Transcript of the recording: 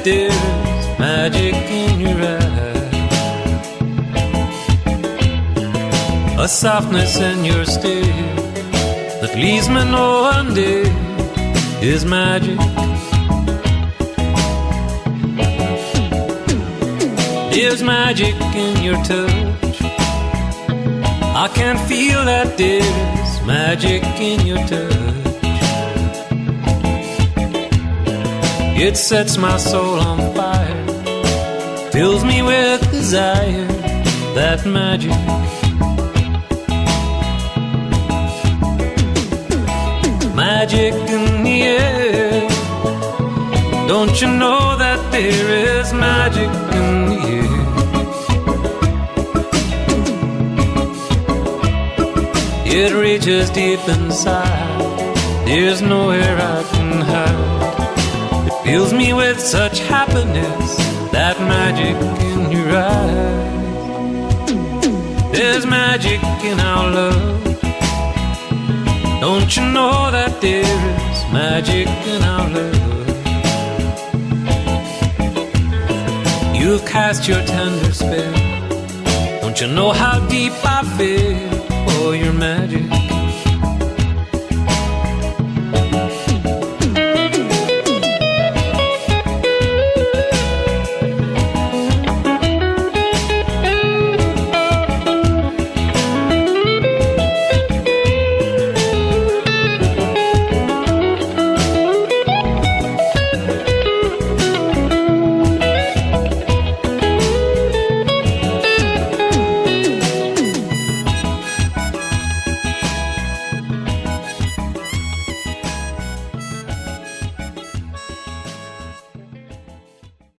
that there's magic in your eyes, a softness in your stare that leaves me no undid is magic. There's magic in your touch. I can feel that there's magic in your touch. It sets my soul on fire, fills me with desire, that magic. Magic in the air. Don't you know that there is magic in the air? It reaches deep inside, there's nowhere I can hide. It fills me with such happiness, that magic in your eyes. There's magic in our love. Don't you know that there is magic in our love? You've cast your tender spell. Don't you know how deep I feel for your magic?